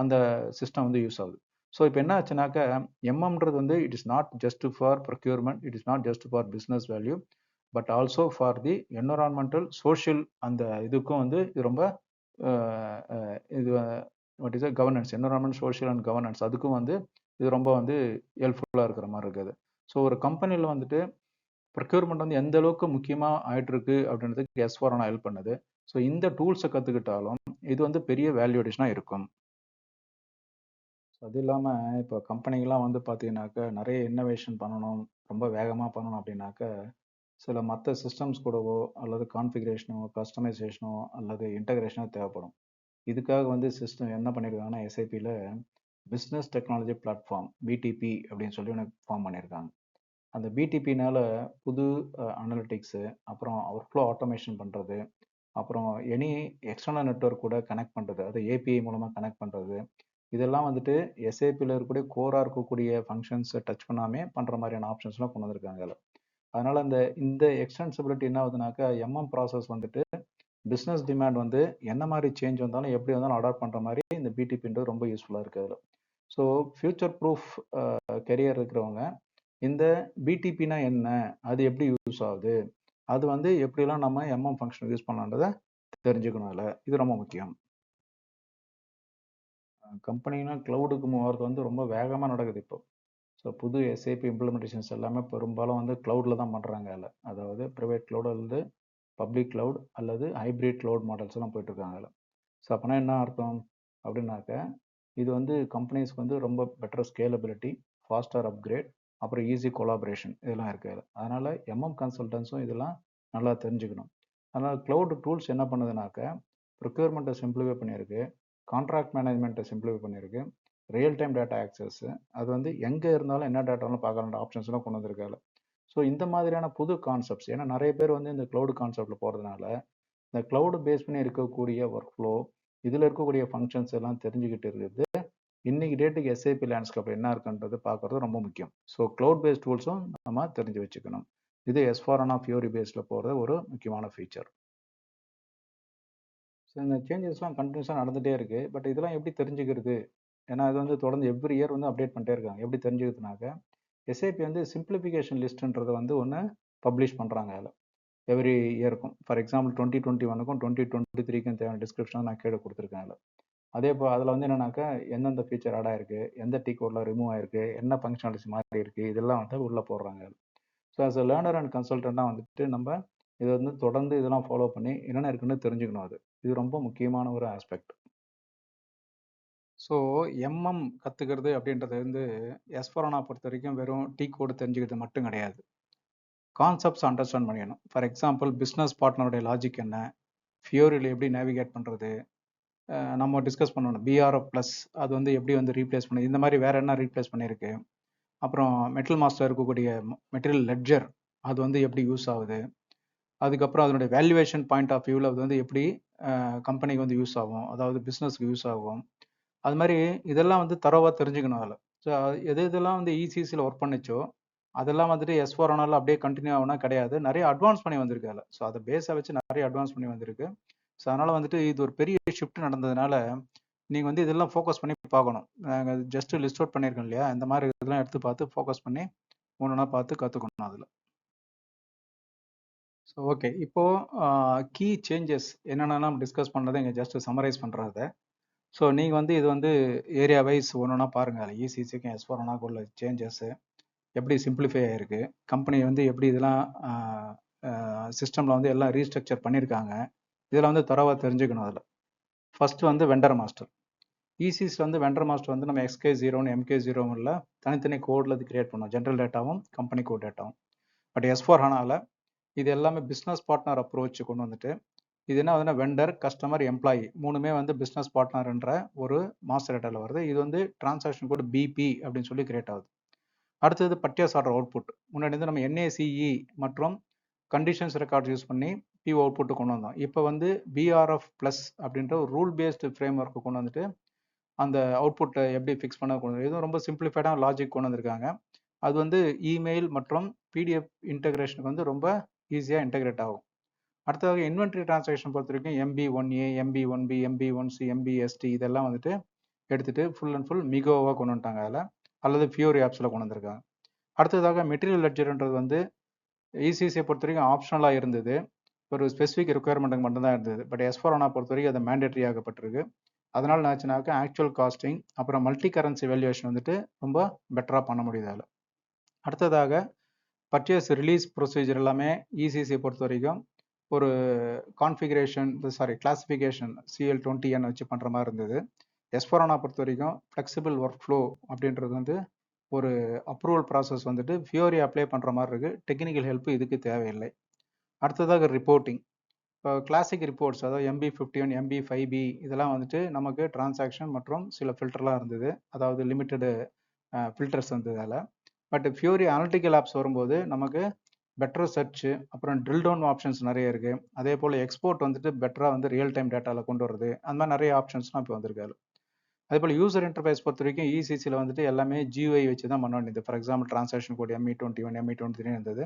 [SPEAKER 1] அந்த சிஸ்டம் வந்து யூஸ் ஆகுது. ஸோ இப்போ என்ன ஆச்சுனாக்கா எம்எம்ன்றது வந்து it is not just for procurement, it is not just for business value, but also for the environmental social அந்த இதுக்கும் வந்து இது ரொம்ப இது what is governance, environment social and governance அதுக்கும் வந்து இது ரொம்ப வந்து ஹெல்ப்ஃபுல்லாக இருக்கிற மாதிரி இருக்குது. ஸோ ஒரு கம்பெனியில் வந்துட்டு ப்ரொக்யூர்மெண்ட் வந்து எந்த அளவுக்கு முக்கியமாக ஆயிட்டு இருக்கு அப்படின்றதுக்கு S4HANA ஹெல்ப் பண்ணுது. ஸோ இந்த டூல்ஸை கற்றுக்கிட்டாலும் இது வந்து பெரிய வேல்யூ அடிஷனாக இருக்கும். அது இல்லாமல் இப்போ கம்பெனிகள்லாம் வந்து பார்த்தீங்கன்னாக்கா நிறைய இன்னோவேஷன் பண்ணணும், ரொம்ப வேகமாக பண்ணணும் அப்படின்னாக்கா சில மற்ற சிஸ்டம்ஸ் கூடவோ அல்லது கான்ஃபிகரேஷனோ கஸ்டமைசேஷனோ அல்லது இன்டகிரேஷனோ தேவைப்படும். இதுக்காக வந்து சிஸ்டம் என்ன பண்ணியிருக்காங்கன்னா SAPல பிஸ்னஸ் டெக்னாலஜி பிளாட்ஃபார்ம் BTP அப்படின்னு சொல்லி ஒன்று ஃபார்ம் பண்ணியிருக்காங்க. அந்த BTPனால புது அனலிட்டிக்ஸு, அப்புறம் ஒர்க்ஃப்ளோ ஆட்டோமேஷன் பண்ணுறது, அப்புறம் எனி எக்ஸ்டர்னல் நெட்வொர்க் கூட கனெக்ட் பண்ணுறது, அது API மூலமாக கனெக்ட் பண்ணுறது, இதெல்லாம் வந்துட்டு SAPல இருக்கக்கூடிய கோராக இருக்கக்கூடிய ஃபங்க்ஷன்ஸை டச் பண்ணாமே பண்ணுற மாதிரியான ஆப்ஷன்ஸ்லாம் கொண்டு வந்திருக்காங்க அதில். அதனால் இந்த எக்ஸ்டென்சிபிலிட்டி என்ன ஆகுதுனாக்கா MM ப்ராசஸ் வந்துட்டு பிஸ்னஸ் டிமாண்ட் வந்து என்ன மாதிரி சேஞ்ச் வந்தாலும் எப்படி வந்தாலும் அடாப்ட் பண்ணுற மாதிரி இந்த BTPன்றது ரொம்ப யூஸ்ஃபுல்லாக இருக்குது அதில். ஸோ ஃபியூச்சர் ப்ரூஃப் கெரியர் இருக்கிறவங்க இந்த BTPனா என்ன, அது எப்படி யூஸ் ஆகுது, அது வந்து எப்படிலாம் நம்ம MM ஃபங்க்ஷன் யூஸ் பண்ணலான்றதை தெரிஞ்சுக்கணும் அதில். இது ரொம்ப முக்கியம். கம்பெனினா க்ளவுடுக்கு மூவ் ஆகிறது வந்து ரொம்ப வேகமாக நடக்குது இப்போ. ஸோ புது SAP இம்ப்ளிமெண்டேஷன்ஸ் எல்லாமே பெரும்பாலும் வந்து க்ளவுடில் தான் பண்ணுறாங்க அதில். அதாவது ப்ரைவேட் க்ளவுட் அல்லது பப்ளிக் க்ளவுட் அல்லது ஹைப்ரிட் க்ளவுட் மாடல்ஸ் எல்லாம் போயிட்டுருக்காங்க அதில். ஸோ அப்போனா என்ன அர்த்தம் அப்படின்னாக்க இது வந்து கம்பெனிஸ்க்கு வந்து ரொம்ப பெட்டர் ஸ்கேலபிலிட்டி, ஃபாஸ்டர் அப்கிரேட், அப்புறம் ஈஸி கொலாபரேஷன் இதெல்லாம் இருக்குது. அதனால் MM கன்சல்டன்ஸும் இதெல்லாம் நல்லா தெரிஞ்சுக்கணும். அதனால் க்ளவுட் டூல்ஸ் என்ன பண்ணுதுனாக்க ப்ரொக்யூர்மெண்ட்டை சிம்பிளிஃபை பண்ணியிருக்கு, கான்ட்ராக்ட் மேனேஜ்மெண்ட்டை சிம்பிளிஃபை பண்ணியிருக்கு, ரியல் டைம் டேட்டா ஆக்சஸ், அது வந்து எங்கே இருந்தாலும் என்ன டேட்டாலும் பார்க்கலான்ற ஆப்ஷன்ஸ்லாம் கொண்டு வந்திருக்காங்க. ஸோ இந்த மாதிரியான புது கான்செப்ட்ஸ், ஏன்னா நிறைய பேர் வந்து இந்த க்ளவுட் கான்செப்டில் போகிறதுனால இந்த க்ளவுடு பேஸ் பண்ணி இருக்கக்கூடிய ஒர்க் ஃப்ளோ, இதில் இருக்கக்கூடிய ஃபங்க்ஷன்ஸ் எல்லாம் தெரிஞ்சுக்கிட்டு இருக்குது இன்னைக்கு டேட்டுக்கு SAP லேண்ட்ஸ்கேப் என்ன இருக்குன்றது பார்க்குறது ரொம்ப முக்கியம். ஸோ க்ளவுட் பேஸ்ட் டூல்ஸும் நம்ம தெரிஞ்சு வச்சுக்கணும். இது S4HANA Fiori பேஸில் போகிற ஒரு முக்கியமான ஃபீச்சர். ஸோ இந்த சேஞ்சஸ்லாம் கண்டினியூஸாக நடந்துகிட்டே இருக்குது. பட் இதெல்லாம் எப்படி தெரிஞ்சுக்கிறது? ஏன்னா இது வந்து தொடர்ந்து எவ்ரி இயர் வந்து அப்டேட் பண்ணிட்டே இருக்காங்க. எப்படி தெரிஞ்சுக்கிறதுனாக்க SAP வந்து சிம்பிளிஃபிகேஷன் லிஸ்ட்டுன்றதை வந்து ஒன்று பப்ளிஷ் பண்ணுறாங்க அதில் எவ்ரி இயருக்கும். ஃபார் எக்ஸாம்பிள் 2021க்கும் 2023க்கும் தேவையான டிஸ்கிரிப்ஷன் நான் கீழே கொடுத்துருக்கேன் அதில். அதே போல் அதில் வந்து என்னன்னாக்கா எந்தெந்த ஃபீச்சர் ஆட் ஆயிருக்கு, எந்த டீ கோடில் ரிமூவ் ஆயிருக்கு, என்ன ஃபங்க்ஷனாலிட்டிஸ் மாறி இருக்குது, இதெல்லாம் வந்து உள்ளே போடுறாங்க. So as a learner and கன்சல்டண்ட்டாக வந்துட்டு நம்ம இதை வந்து தொடர்ந்து இதெல்லாம் ஃபாலோ பண்ணி என்னென்ன இருக்குன்னு தெரிஞ்சுக்கணும். இது ரொம்ப முக்கியமான ஒரு ஆஸ்பெக்ட். ஸோ MM கற்றுக்கிறது அப்படின்றது வந்து S4HANA பொறுத்த வரைக்கும் வெறும் டீ கோடு தெரிஞ்சுக்கிறது மட்டும் கிடையாது. கான்செப்ட்ஸ் அண்டர்ஸ்டாண்ட் பண்ணிக்கணும். ஃபார் எக்ஸாம்பிள் பிஸ்னஸ் பார்ட்னருடைய லாஜிக் என்ன, ஃபியோரியில் எப்படி நேவிகேட் பண்ணுறது, நம்ம டிஸ்கஸ் பண்ணணும். BRF ப்ளஸ் அது வந்து எப்படி வந்து ரீப்ளேஸ் பண்ணுது, இந்த மாதிரி வேறு என்ன ரீப்ளேஸ் பண்ணியிருக்கு. அப்புறம் மெட்டல் மாஸ்டர் இருக்கக்கூடிய மெட்டீரியல் லெட்ஜர் அது வந்து எப்படி யூஸ் ஆகுது, அதுக்கப்புறம் அதனுடைய வேல்யூவேஷன் பாயிண்ட் ஆஃப் வியூவில் அது வந்து எப்படி கம்பெனிக்கு வந்து யூஸ் ஆகும், அதாவது பிஸ்னஸ்க்கு யூஸ் ஆகும். அது மாதிரி இதெல்லாம் வந்து தரவாக தெரிஞ்சுக்கணும் அதில். ஸோ இதெல்லாம் வந்து ECCயில் ஒர்க் பண்ணிச்சோ அதெல்லாம் வந்துட்டு S4HANAல அப்படியே கண்டினியூ ஆகுனா கிடையாது. நிறைய அட்வான்ஸ் பண்ணி வந்திருக்கு அதில். ஸோ அதை பேஸாக வச்சு நிறைய அட்வான்ஸ் பண்ணி வந்திருக்கு. ஸோ அதனால் வந்துட்டு இது ஒரு பெரிய ஷிஃப்ட் நடந்ததுனால நீங்கள் வந்து இதெல்லாம் ஃபோக்கஸ் பண்ணி பார்க்கணும். நாங்கள் ஜஸ்ட் லிஸ்ட் அவுட் பண்ணியிருக்கோம் இல்லையா, இந்த மாதிரி இதெல்லாம் எடுத்து பார்த்து ஃபோக்கஸ் பண்ணி ஒன்றுனா பார்த்து கற்றுக்கணும் அதில். ஸோ ஓகே, இப்போது கீ சேஞ்சஸ் என்னென்னலாம் டிஸ்கஸ் பண்ணுறதை இங்கே ஜஸ்ட் சம்மரைஸ் பண்ணுறத. ஸோ நீங்கள் வந்து இது வந்து ஏரியா வைஸ் ஒன்றுனா பாருங்கள் இசிசிக்கும் S4 ஹானாக்கும் உள்ள சேஞ்சஸ்ஸு எப்படி சிம்பிளிஃபை ஆகிருக்கு, கம்பெனி வந்து எப்படி இதெல்லாம் சிஸ்டமில் வந்து எல்லாம் ரீஸ்ட்ரக்சர் பண்ணியிருக்காங்க, இதில் வந்து தரவாக தெரிஞ்சுக்கணும். அதில் ஃபஸ்ட்டு வந்து வெண்டர் மாஸ்டர். இசிஸில் வந்து வெண்டர் மாஸ்டர் வந்து நம்ம XK0 MK0 தனித்தனி கோடில் இது கிரியேட் பண்ணோம், ஜென்ரல் டேட்டாவும் கம்பெனி கோட் டேட்டாவும். பட் S4 ஹானாவில் இது எல்லாமே பிஸ்னஸ் பார்ட்னர் அப்ரோச் கொண்டு வந்துட்டு இது என்ன ஆகுதுன்னா வெண்டர், கஸ்டமர், எம்ப்ளாயி மூணுமே வந்து பிஸ்னஸ் பார்ட்னர்ன்ற ஒரு மாஸ்டர் டேட்டாவில் வருது. இது வந்து டிரான்சாக்ஷன் கோட் பிபி அப்படின்னு சொல்லி கிரியேட் ஆகுது. அடுத்தது பர்ச்சேஸ் ஆர்டர் அவுட்புட். முன்னாடி வந்து நம்ம NACE மற்றும் கண்டிஷன்ஸ் ரெக்கார்ட்ஸ் யூஸ் பண்ணி PO அவுட்புட்டு கொண்டு வந்தோம். இப்போ வந்து BRF ப்ளஸ் அப்படின்ற ஒரு ரூல் பேஸ்டு ஃப்ரேம் ஒர்க்கு கொண்டு வந்துட்டு அந்த அவுட்புட்டை எப்படி ஃபிக்ஸ் பண்ண கொண்டு வந்து இதுவும் ரொம்ப சிம்பிளிஃபைடான லாஜிக் கொண்டு வந்திருக்காங்க. அது வந்து இமெயில் மற்றும் PDF இன்டகிரேஷனுக்கு வந்து ரொம்ப ஈஸியாக இன்டகிரேட் ஆகும். அடுத்ததாக இன்வென்ட்ரி டிரான்சாக்ஷன் பொறுத்த வரைக்கும் MB1A, MB1B, MB1C, MBST இதெல்லாம் வந்துட்டு எடுத்துட்டு ஃபுல் அண்ட் ஃபுல் மிகோவாக கொண்டு வந்துட்டாங்க அதில், அல்லது ஃபியூரி ஆப்ஸில் கொண்டு வந்திருக்காங்க. அடுத்ததாக மெட்டீரியல் லெட்ஜர்ன்றது வந்து இசிசியை பொறுத்த வரைக்கும் ஆப்ஷனலாக இருந்தது, ஒரு ஸ்பெசிஃபிக் ரெக்குயர்மெண்ட்டுக்கு மட்டும்தான் இருந்தது. பட் S4 ஹானா பொறுத்த வரைக்கும் அது மேண்டேட்ரி ஆகப்பட்டிருக்கு. அதனால் என்னாச்சுனாக்கா ஆக்சுவல் காஸ்டிங் அப்புறம் மல்டி கரன்சி வேல்யூவேஷன் வந்துட்டு ரொம்ப பெட்டராக பண்ண முடியுது அதில். அடுத்ததாக பர்ச்சேஸ் ரிலீஸ் ப்ரொசீஜர் எல்லாமே இசிசியை பொறுத்த வரைக்கும் ஒரு கான்ஃபிகரேஷன் கிளாசிஃபிகேஷன் CL20N வச்சு பண்ணுற மாதிரி இருந்தது. S4 ஹானா பொறுத்த வரைக்கும் ஃப்ளெக்சிபிள் ஒர்க் ஃப்ளோ அப்படின்றது வந்து ஒரு அப்ரூவல் ப்ராசஸ் வந்துட்டு ஃபியூரி அப்ளை பண்ணுற மாதிரி இருக்குது. டெக்னிக்கல் ஹெல்ப் இதுக்கு தேவையில்லை. அடுத்ததாக ரிப்போர்ட்டிங். இப்போ கிளாசிக் ரிப்போர்ட்ஸ் அதாவது MB51, MB5B இதெல்லாம் வந்துட்டு நமக்கு டிரான்சாக்ஷன் மற்றும் சில ஃபில்டர்லாம் இருந்தது, அதாவது லிமிட்டடு ஃபில்டர்ஸ் இருந்தது அதில். பட் ஃபியூரி அனலிட்டிக்கல் ஆப்ஸ் வரும்போது நமக்கு பெட்டர் சர்ச் அப்புறம் ட்ரில் டவுன் ஆப்ஷன்ஸ் நிறைய இருக்குது. அதே போல் எக்ஸ்போர்ட் வந்துட்டு பெட்டராக வந்து ரியல் டைம் டேட்டாவில் கொண்டு வருது. அந்த மாதிரி நிறைய ஆப்ஷன்ஸ்லாம் இப்போ வந்திருக்காரு. அதே போல் யூசர் இன்டர்ஃபேஸ் பொறுத்த வரைக்கும் இசிசியில் வந்துட்டு எல்லாமே GUI வச்சு தான் பண்ண வேண்டியது. For example transaction code ME21, ME23 இருந்தது.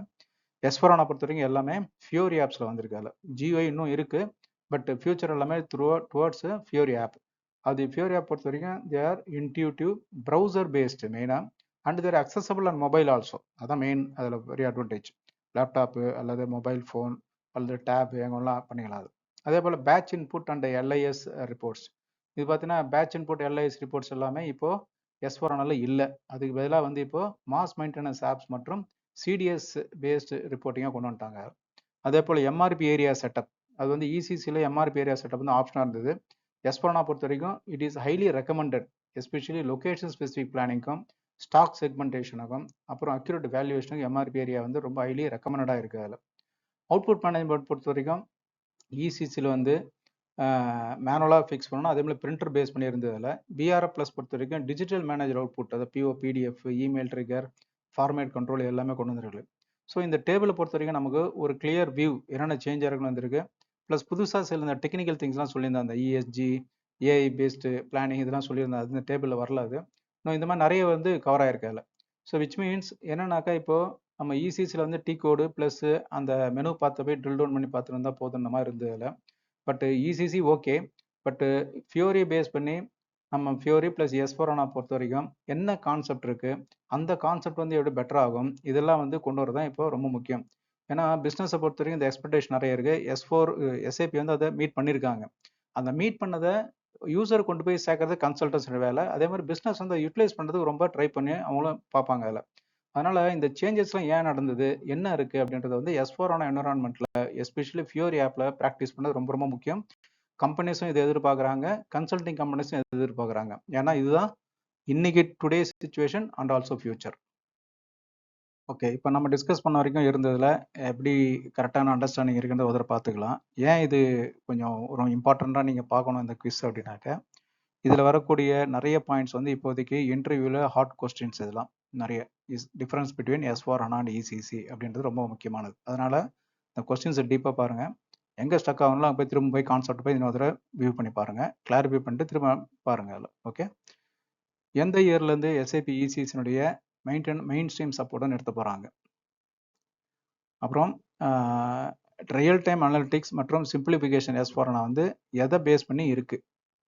[SPEAKER 1] S4 ஹானா பொறுத்த வரைக்கும் எல்லாமே ஃபியூரி ஆப்ஸில் வந்திருக்காரு. GUI இன்னும் இருக்குது, பட் ஃபியூச்சர் எல்லாமே டுவர்ட்ஸ் ஃபியூரி ஆப். அது ஃபியூரி ஆப் பொறுத்த வரைக்கும் they are intuitive, browser based மெயினாக, and they're accessible and mobile also. அதான் மெயின் அதில் பெரிய அட்வான்டேஜ். லேப்டாப்பு அல்லது மொபைல் ஃபோன் அல்லது டேப் எங்கெல்லாம் பண்ணிக்கலாம் அது. அதே போல் batch input and LIS reports. இது பார்த்தீங்கன்னா பேட்ச் இன்புட் LIS ரிப்போர்ட்ஸ் எல்லாமே இப்போது S4 ஹானால இல்லை. அதுக்கு பதிலாக வந்து இப்போது மாஸ் மெயின்டெனன்ஸ் ஆப்ஸ் மற்றும் CDS பேஸ்டு ரிப்போர்ட்டிங்காக கொண்டு வந்துட்டாங்க. அதே போல் MRP ஏரியா செட்டப், அது வந்து இசிசியில் MRP ஏரியா செட்டப் வந்து ஆப்ஷனாக இருந்தது. S4 ஹானா பொறுத்த வரைக்கும் it is highly recommended, especially location specific பிளானிங்கும் ஸ்டாக் செக்மெண்டேஷனுக்கும் அப்புறம் அக்யூரேட் வேல்யூவேஷனுக்கும் MRP ஏரியா வந்து ரொம்ப ஹைலி ரெக்கமெண்டடாக இருக்குது. அதில் அவுட்புட் மேனேஜ்மெண்ட் பொறுத்த வரைக்கும் இசிசியில் வந்து மேனுவலாக ஃபிக்ஸ் பண்ணணும். அதே மாதிரி பிரிண்டர் பேஸ் பண்ணி இருந்ததில் BRF ப்ளஸ் பொறுத்த வரைக்கும் டிஜிட்டல் மேனேஜர் அவுட்புட், அதாவது PO, PDF, email trigger, format control எல்லாமே கொண்டு வந்துருக்கு. ஸோ இந்த டேபிளை பொறுத்த வரைக்கும் நமக்கு ஒரு கிளியர் வியூ என்னென்ன சேஞ்ச் ஆகிருக்குன்னு வந்திருக்கு. ப்ளஸ் புதுசாக சில இந்த டெக்னிக்கல் திங்ஸ்லாம் சொல்லியிருந்தேன், அந்த ESG, AI பேஸ்டு பிளானிங் இதெல்லாம் சொல்லியிருந்தேன். அது இந்த டேபிளில் வரல. அது இன்னும் இந்த மாதிரி நிறைய வந்து கவர் ஆகிருக்கு அதில். ஸோ விச் மீன்ஸ் என்னன்னாக்கா இப்போது நம்ம இசிசியில் வந்து T கோடு ப்ளஸ் அந்த மெனு பார்த்து போய் ட்ரில் டவுன் பண்ணி பார்த்துட்டு இருந்தால் போதுன்ற மாதிரி இருந்தது அதில். பட் இசிசி ஓகே, பட்டு ஃபியூரி பேஸ் பண்ணி நம்ம ஃபியூரி ப்ளஸ் S4 ஹானா பொறுத்த வரைக்கும் என்ன கான்செப்ட் இருக்குது, அந்த கான்செப்ட் வந்து எப்படி பெட்டர் ஆகும், இதெல்லாம் வந்து கொண்டு வரதான் இப்போ ரொம்ப முக்கியம். ஏன்னா பிஸ்னஸை பொறுத்த வரைக்கும் இந்த எக்ஸ்பெக்டேஷன் நிறைய இருக்குது. SAP வந்து அதை மீட் பண்ணியிருக்காங்க. அந்த மீட் பண்ணதை யூசர் கொண்டு போய் சேர்க்கறது கன்சல்டன்ஸ் வேலை. அதே மாதிரி பிஸ்னஸ் வந்து யூட்டிலைஸ் பண்ணுறதுக்கு ரொம்ப ட்ரை பண்ணி அவங்களும் பார்ப்பாங்க அதில். அதனால் இந்த சேஞ்சஸ்லாம் ஏன் நடந்தது, என்ன இருக்குது அப்படின்றத வந்து S4 ஹானா என்வரான்மெண்ட்டில் எஸ்பெஷலி ஃபியூரி ஆப்பில் ப்ராக்டிஸ் பண்ணது ரொம்ப ரொம்ப முக்கியம். கம்பெனிஸும் இதை எதிர்பார்க்குறாங்க, கன்சல்டிங் கம்பெனிஸும் இதை எதிர்பார்க்குறாங்க. ஏன்னா இதுதான் இன்னைக்கு today situation and also future. Okay, இப்போ நம்ம டிஸ்கஸ் பண்ண வரைக்கும் இருந்ததில் எப்படி கரெக்டான அண்டர்ஸ்டாண்டிங் இருக்குன்றத ஒரு தடவை பார்த்துக்கலாம். ஏன் இது கொஞ்சம் ஒரு இம்பார்ட்டண்ட்டாக நீங்கள் பார்க்கணும் இந்த குவிஸ் அப்படின்னாக்க, இதில் வரக்கூடிய நிறைய பாயிண்ட்ஸ் வந்து இப்போதைக்கு இன்டர்வியூவில் ஹாட் கொஸ்டின்ஸ். இதெல்லாம் நிறைய difference between S4 HANA and ECC அப்படின்றது ரொம்ப முக்கியமானது. அதனால் இந்த கொஸ்டின்ஸை டீப்பாக பாருங்கள். எங்கே ஸ்டக் ஆகணும்லாம் போய் திரும்ப போய் கான்செப்ட் போய் இன்னொரு தடவை வியூ பண்ணி பாருங்கள், கிளாரிஃபை பண்ணிட்டு திரும்ப பாருங்கள் அதில். ஓகே, எந்த இயர்லேருந்து SAP இசிசினுடைய மெயின் ஸ்ட்ரீம் சப்போர்ட்டை நிறுத்த போகிறாங்க. அப்புறம் ரியல் டைம் அனலிட்டிக்ஸ் மற்றும் சிம்பிளிஃபிகேஷன் S4 ஹானா வந்து எதை பேஸ் பண்ணி இருக்குது,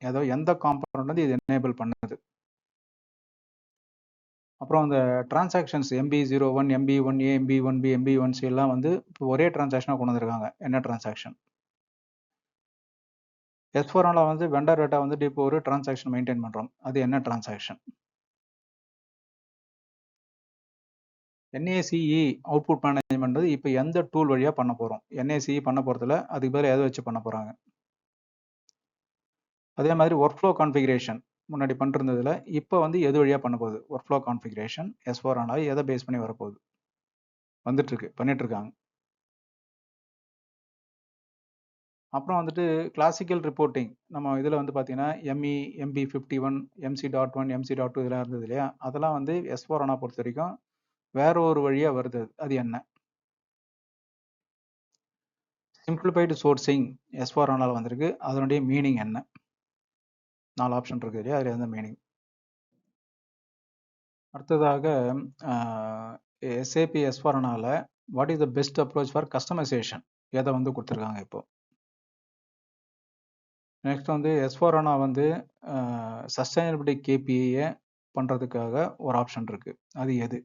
[SPEAKER 1] ஏதோ எந்த காம்பனண்ட் வந்து இது எனேபிள் பண்ணுது. அப்புறம் அந்த transactions MB01, MB1A, MB1B, MB1C எல்லாம் வந்து இப்போ ஒரே டிரான்சாக்ஷனாக கொண்டு வந்திருக்காங்க. என்ன டிரான்சாக்ஷன்? S4HANA வந்து வெண்டர் டேட்டா வந்துட்டு இப்போ ஒரு டிரான்சாக்ஷன் மெயின்டைன் பண்ணுறோம். அது என்ன டிரான்சாக்ஷன்? NACE அவுட்புட் மேனேஜ்மெண்ட் இப்போ எந்த டூல் வழியாக பண்ண போகிறோம்? NACE பண்ண போகிறதுல அதுக்கு பதில் எதை வச்சு பண்ண போகிறாங்க? அதே மாதிரி ஒர்க் ஃப்ளோ கான்ஃபிகரேஷன் முன்னாடி பண்ணிருந்ததுல இப்போ வந்து எது வழியாக பண்ண போகுது? ஒர்க் ஃப்ளோ கான்ஃபிகரேஷன் S4HANA எதை பேஸ் பண்ணி வரப்போகுது? வந்துட்டு இருக்கு, பண்ணிட்டு இருக்காங்க. அப்புறம் வந்துட்டு கிளாசிக்கல் ரிப்போர்ட்டிங் நம்ம இதில் வந்து பார்த்தீங்கன்னா ME, MB51, MC.1, MC.2 இதெல்லாம் இருந்தது இல்லையா? அதெல்லாம் வந்து S4HANA பொறுத்த வரைக்கும் வேற ஒரு வழியாக வருது. அது என்ன? சிம்பிளிஃபைடு சோர்சிங் S4HANA வந்திருக்கு. அதனுடைய மீனிங் என்ன? 4 ஆப்ஷன் இருக்கு இல்லையா? அதில் எந்த மீனிங்? அடுத்ததாக SAP S4HANAல what is the best approach for customization எதை வந்து கொடுத்துருக்காங்க இப்போ. நெக்ஸ்ட் வந்து S4HANA வந்து சஸ்டைனபிலிட்டி KPI பண்ணுறதுக்காக ஒரு ஆப்ஷன் இருக்குது. அது எது?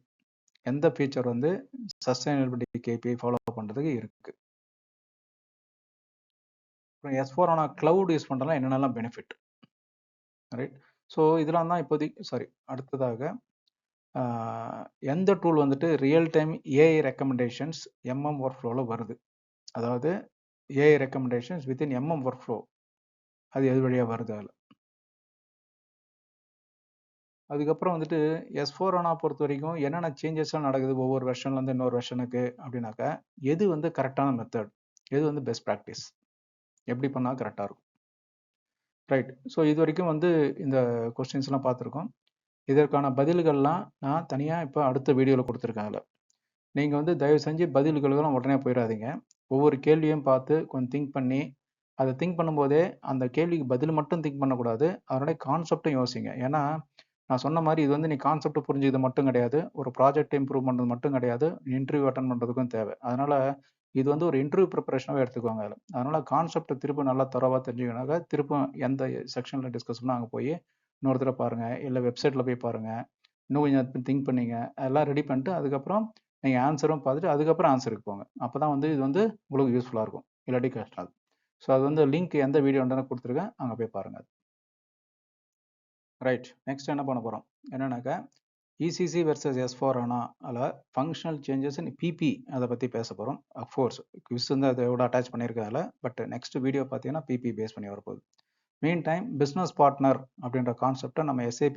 [SPEAKER 1] எந்த ஃபீச்சர் வந்து சஸ்டைனபிலிட்டி KPI ஃபாலோ பண்ணுறதுக்கு இருக்குது? அப்புறம் S4HANA கிளவுட் யூஸ் பண்ணுறதுலாம் என்னென்னலாம் பெனிஃபிட், ரைட்? ஸோ இதெல்லாம் தான் இப்போதைக்கு அடுத்ததாக எந்த டூல் வந்துட்டு real time AI recommendations work ஃப்ளோவில் வருது? அதாவது AI recommendations within work flow அது எது வழியாக வருது? அதில் அதுக்கப்புறம் வந்துட்டு S4HANA பொறுத்த வரைக்கும் என்னென்ன சேஞ்சஸ்லாம் நடக்குது ஒவ்வொரு வெர்ஷன்லேருந்து இன்னொரு வெர்ஷனுக்கு அப்படின்னாக்கா, எது வந்து கரெக்டான மெத்தட், எது வந்து பெஸ்ட் ப்ராக்டிஸ், எப்படி பண்ணால் கரெக்டாக இருக்கும், ரைட்? ஸோ இது வரைக்கும் வந்து இந்த கொஸ்டின்ஸ்லாம் பார்த்துருக்கோம். இதற்கான பதில்கள்லாம் நான் தனியாக இப்போ அடுத்த வீடியோவில் கொடுத்துருக்கேன். அதில் நீங்கள் வந்து தயவு செஞ்சு பதில்களுக்கெல்லாம் உடனே போயிடாதீங்க. ஒவ்வொரு கேள்வியும் பார்த்து கொஞ்சம் திங்க் பண்ணி, அதை திங்க் பண்ணும்போதே அந்த கேள்விக்கு பதில் மட்டும் திங்க் பண்ணக்கூடாது, அதனுடைய கான்செப்டும் யோசிங்க. ஏன்னா நான் சொன்ன மாதிரி இது வந்து நீ கான்செப்ட் புரிஞ்சுக்கிறது மட்டும் கிடையாது, ஒரு ப்ராஜெக்ட் இம்ப்ரூவ் பண்ணுறது மட்டும் கிடையாது, இன்டர்வியூ அட்டன் பண்ணுறதுக்கும் தேவை. அதனால இது வந்து ஒரு இன்டர்வியூ ப்ரிப்பரேஷனாகவே எடுத்துக்கோங்க. அதில் அதனால கான்செப்டை திரும்ப நல்லா தரவாக தெரிஞ்சுக்கனாக்க திரும்ப எந்த செக்ஷனில் டிஸ்கஸ் பண்ணால் அங்கே போய் இன்னொரு தடவை பாருங்கள், இல்லை வெப்சைட்டில் போய் பாருங்கள், இன்னும் கொஞ்சம் திங்க் பண்ணிங்க, எல்லாம் ரெடி பண்ணிட்டு அதுக்கப்புறம் நீங்கள் ஆன்சரும் பார்த்துட்டு அதுக்கப்புறம் ஆன்சருக்கு போங்க. அப்போ தான் வந்து இது வந்து உங்களுக்கு யூஸ்ஃபுல்லாக இருக்கும், இல்லாட்டி கஷ்டம். ஸோ அது வந்து லிங்க் எந்த வீடியோன்னு கொடுத்துருக்கேன், அங்கே போய் பாருங்கள். ரைட், நெக்ஸ்ட் என்ன பண்ண போகிறோம் என்னன்னாக்கா, ECC வெர்சஸ் S4HANA அதில் ஃபங்க்ஷனல் சேஞ்சஸ் இன் பிபி அதை பற்றி பேச போகிறோம். அஃப்கோர்ஸ் குவிஸ் வந்து அதோட அட்டாச் பண்ணியிருக்காங்க. பட் நெக்ஸ்ட் வீடியோ பார்த்தீங்கன்னா பிபி பேஸ் பண்ணி வரப்போகுது. மீன் டைம் பிஸ்னஸ் பார்ட்னர் அப்படின்ற கான்செப்டை நம்ம SAP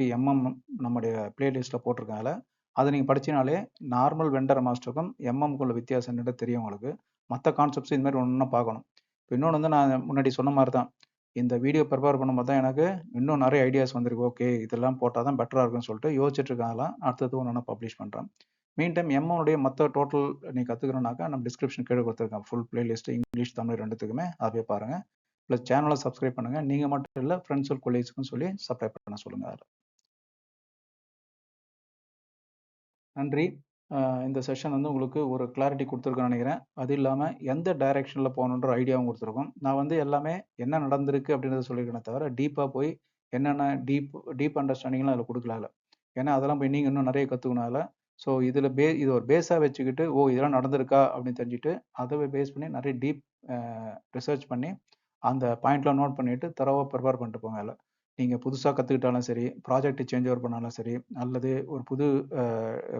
[SPEAKER 1] நம்முடைய பிளேலிஸ்ட்டில் போட்டிருக்காங்க. அதை நீங்கள் படிச்சினாலே நார்மல் வெண்டர் மாஸ்டருக்கும் MMக்குள்ள வித்தியாசம் என்னட்டு தெரியும் உங்களுக்கு. மற்ற கான்செப்ட்ஸ் இது மாதிரி ஒன்று பார்க்கணும். இப்போ இன்னொன்று வந்து நான் முன்னாடி சொன்ன மாதிரி தான், இந்த வீடியோ ப்ரிப்பேர் பண்ணும்போது தான் எனக்கு இன்னும் நிறைய ஐடியாஸ் வந்திருக்கு. ஓகே, இதெல்லாம் போட்டால் தான் பெட்டராக இருக்குன்னு சொல்லிட்டு யோசிச்சுட்டு இருக்காங்களாம். அடுத்தது ஒன்று பப்ளிஷ் பண்ணுறேன். மீன் டைம் எம்முடைய மற்ற டோட்டல் நீ கற்றுக்கணுன்னாக்கா நம்ம டிஸ்கிரிப்ஷன் கீழே கொடுத்துருக்கேன் ஃபுல் பிளேலிஸ்ட், இங்கிலீஷ் தமிழ் ரெண்டுத்துக்குமே. அதை போய் பாருங்கள். ப்ளஸ் சேனலை சப்ஸ்கிரைப் பண்ணுங்கள். நீங்கள் மட்டும் இல்லை, ஃப்ரெண்ட்ஸ் கொலீக்ஸ்க்கும் சொல்லி சப்ஸ்கிரைப் பண்ண சொல்லுங்கள். அதில் நன்றி. இந்த செஷன் வந்து உங்களுக்கு ஒரு கிளாரிட்டி கொடுத்துருக்கேன்னு நினைக்கிறேன். அது இல்லாமல் எந்த டைரெக்ஷனில் போகணுன்ற ஐடியாவும் கொடுத்துருக்கோம். நான் வந்து எல்லாமே என்ன நடந்திருக்கு அப்படின்றத சொல்லியிருக்கேனே தவிர டீப்பாக போய் என்னென்ன டீப் அண்டர்ஸ்டாண்டிங்லாம் அதில் கொடுக்கல. ஏன்னா அதெல்லாம் போய் நீங்கள் இன்னும் நிறைய கற்றுக்கனால. ஸோ இதில் இது ஒரு பேஸாக வச்சுக்கிட்டு இதெல்லாம் நடந்திருக்கா அப்படின்னு தெரிஞ்சுட்டு அதை பேஸ் பண்ணி நிறைய டீப் ரிசர்ச் பண்ணி அந்த பாயிண்ட்லாம் நோட் பண்ணிவிட்டு தரவாக ப்ரிப்பேர் பண்ணிட்டு போங்க. அதில் நீங்கள் புதுசாக கற்றுக்கிட்டாலும் சரி, ப்ராஜெக்ட் சேஞ்ச் ஓவர் பண்ணாலும் சரி, அல்லது ஒரு புது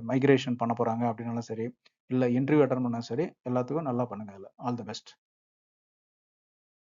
[SPEAKER 1] மைக்ரேஷன் பண்ண போகிறாங்க அப்படின்னாலும் சரி, இல்லை இன்டர்வியூ அட்டன் பண்ணாலும் சரி, எல்லாத்துக்கும் நல்லா பண்ணுங்கள். அதில் ஆல் தி பெஸ்ட்.